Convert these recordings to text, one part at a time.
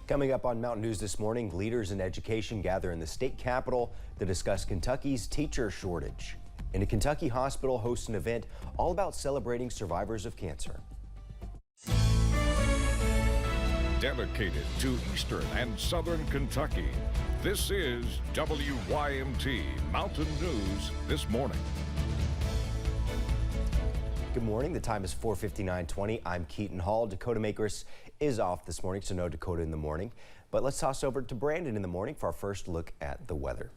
Coming up on Mountain News this morning, leaders in education gather in the state capitol to discuss Kentucky's teacher shortage. And a Kentucky hospital hosts an event all about celebrating survivors of cancer. Dedicated to Eastern and Southern Kentucky, this is WYMT Mountain News this morning. Good morning. The time is 4:59:20. I'm Keaton Hall. Dakota Makers is off this morning, so no Dakota in the morning. But let's toss over to Brandon in the morning for our first look at the weather.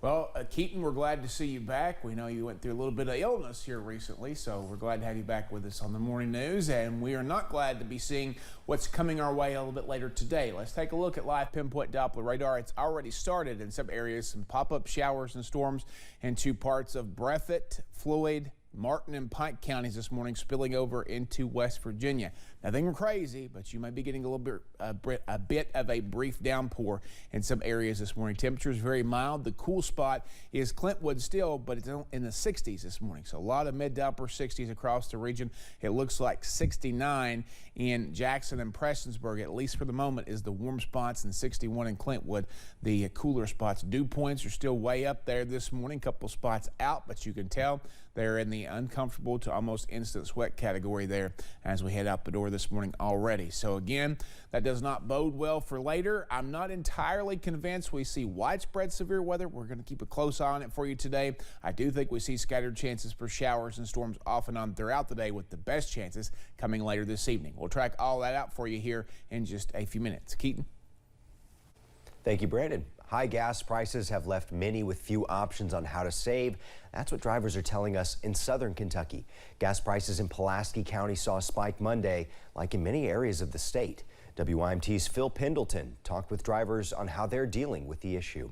Well, Keaton, we're glad to see you back. We know you went through a little bit of illness here recently, so we're glad to have you back with us on the morning news. And we are not glad to be seeing what's coming our way a little bit later today. Let's take a look at live pinpoint Doppler radar. It's already started in some areas, some pop-up showers and storms into parts of Breathitt, Floyd, Martin and Pike counties this morning, spilling over into West Virginia. Nothing crazy, but you might be getting a bit of a brief downpour in some areas this morning. Temperature is very mild. The cool spot is Clintwood still, but it's in the 60s this morning. So a lot of mid to upper 60s across the region. It looks like 69 in Jackson and Prestonsburg, at least for the moment, is the warm spots, and 61 in Clintwood, the cooler spots. Dew points are still way up there this morning. Couple spots out, but you can tell they're in the uncomfortable to almost instant sweat category there as we head out the door this morning already. So again, that does not bode well for later. I'm not entirely convinced we see widespread severe weather. We're going to keep a close eye on it for you today. I do think we see scattered chances for showers and storms off and on throughout the day, with the best chances coming later this evening. We'll track all that out for you here in just a few minutes. Keaton? Thank you, Brandon. High gas prices have left many with few options on how to save. That's what drivers are telling us in southern Kentucky. Gas prices in Pulaski County saw a spike Monday, like in many areas of the state. WYMT's Phil Pendleton talked with drivers on how they're dealing with the issue.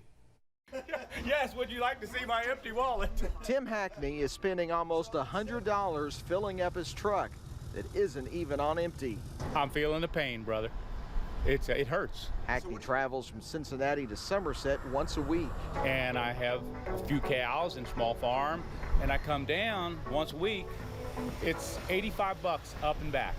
Yes, would you like to see my empty wallet? Tim Hackney is spending almost $100 filling up his truck that isn't even on empty. I'm feeling the pain, brother. It hurts. Hackney travels from Cincinnati to Somerset once a week. And I have a few cows and small farm, and I come down once a week. It's $85 up and back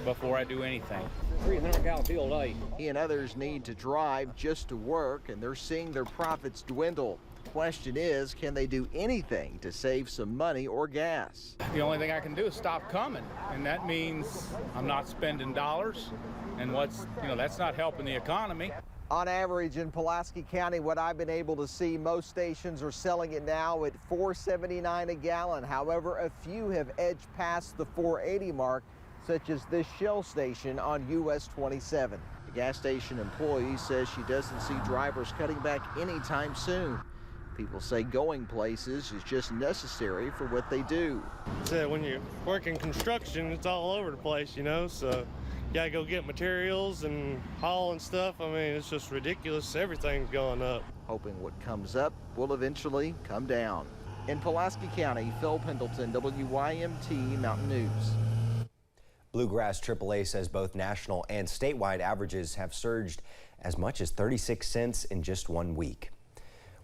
before I do anything. 300 gallon fuel a day. He and others need to drive just to work, and they're seeing their profits dwindle. The question is, can they do anything to save some money or gas? The only thing I can do is stop coming, and that means I'm not spending dollars, and that's not helping the economy. On average in Pulaski County, what I've been able to see, most stations are selling it now at $4.79 a gallon. However, a few have edged past the $4.80 mark, such as this Shell station on US 27. The gas station employee says she doesn't see drivers cutting back anytime soon. People say going places is just necessary for what they do. So when you work in construction, it's all over the place, you know, so you gotta go get materials and haul and stuff. I mean, it's just ridiculous. Everything's going up. Hoping what comes up will eventually come down. In Pulaski County, Phil Pendleton, WYMT Mountain News. Bluegrass AAA says both national and statewide averages have surged as much as 36 cents in just 1 week.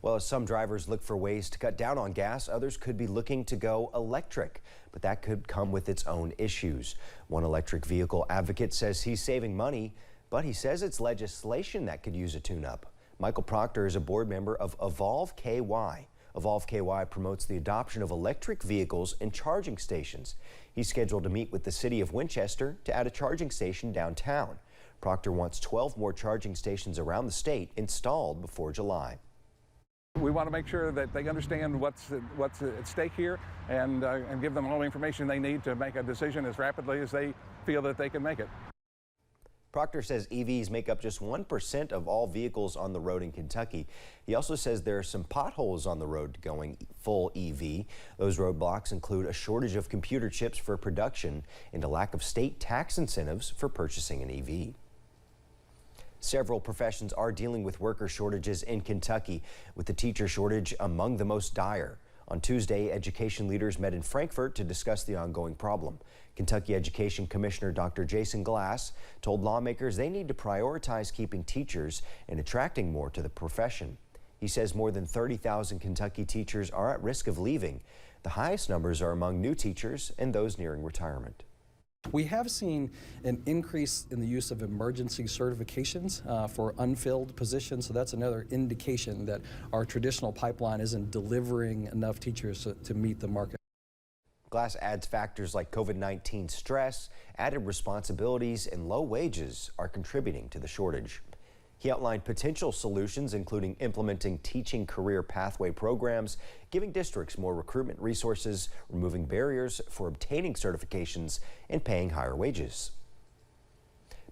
Well, as some drivers look for ways to cut down on gas, others could be looking to go electric, but that could come with its own issues. One electric vehicle advocate says he's saving money, but he says it's legislation that could use a tune-up. Michael Proctor is a board member of Evolve KY. Evolve KY promotes the adoption of electric vehicles and charging stations. He's scheduled to meet with the city of Winchester to add a charging station downtown. Proctor wants 12 more charging stations around the state installed before July. We want to make sure that they understand what's at stake here and give them all the information they need to make a decision as rapidly as they feel that they can make it. Proctor says EVs make up just 1% of all vehicles on the road in Kentucky. He also says there are some potholes on the road to going full EV. Those roadblocks include a shortage of computer chips for production and a lack of state tax incentives for purchasing an EV. Several professions are dealing with worker shortages in Kentucky, with the teacher shortage among the most dire. On Tuesday, education leaders met in Frankfort to discuss the ongoing problem. Kentucky Education Commissioner Dr. Jason Glass told lawmakers they need to prioritize keeping teachers and attracting more to the profession. He says more than 30,000 Kentucky teachers are at risk of leaving. The highest numbers are among new teachers and those nearing retirement. We have seen an increase in the use of emergency certifications for unfilled positions, so that's another indication that our traditional pipeline isn't delivering enough teachers to meet the market. Glass adds factors like COVID-19 stress, added responsibilities, and low wages are contributing to the shortage. He outlined potential solutions, including implementing teaching career pathway programs, giving districts more recruitment resources, removing barriers for obtaining certifications, and paying higher wages.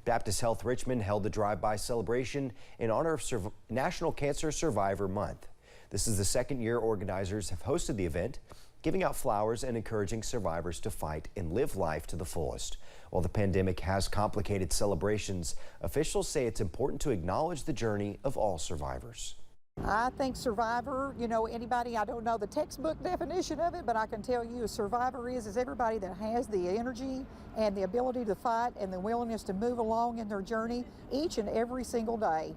Baptist Health Richmond held a drive-by celebration in honor of National Cancer Survivor Month. This is the second year organizers have hosted the event, giving out flowers and encouraging survivors to fight and live life to the fullest. While the pandemic has complicated celebrations, officials say it's important to acknowledge the journey of all survivors. I think survivor, anybody, I don't know the textbook definition of it, but I can tell you a survivor is everybody that has the energy and the ability to fight and the willingness to move along in their journey each and every single day.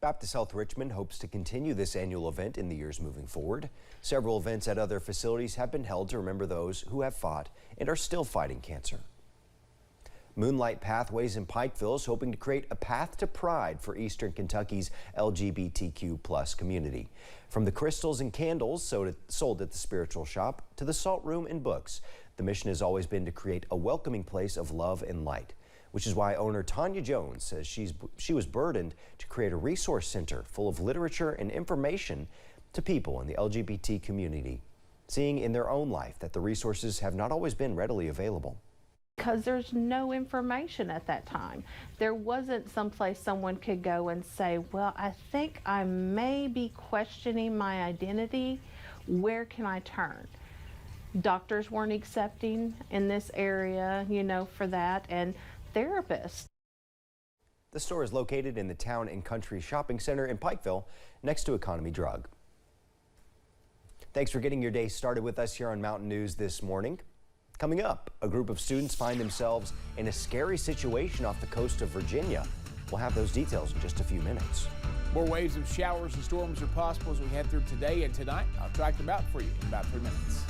Baptist Health Richmond hopes to continue this annual event in the years moving forward. Several events at other facilities have been held to remember those who have fought and are still fighting cancer. Moonlight Pathways in Pikeville is hoping to create a path to pride for Eastern Kentucky's LGBTQ+ community. From the crystals and candles sold at the spiritual shop to the salt room and books, the mission has always been to create a welcoming place of love and light, which is why owner Tanya Jones says she was burdened to create a resource center full of literature and information to people in the LGBT community, seeing in their own life that the resources have not always been readily available. Because there's no information at that time. There wasn't someplace someone could go and say, well, I think I may be questioning my identity. Where can I turn? Doctors weren't accepting in this area, for that, and therapists. The store is located in the Town and Country Shopping Center in Pikeville, next to Economy Drug. Thanks for getting your day started with us here on Mountain News this morning. Coming up, a group of students find themselves in a scary situation off the coast of Virginia. We'll have those details in just a few minutes. More waves of showers and storms are possible as we head through today and tonight. I'll track them out for you in about 3 minutes.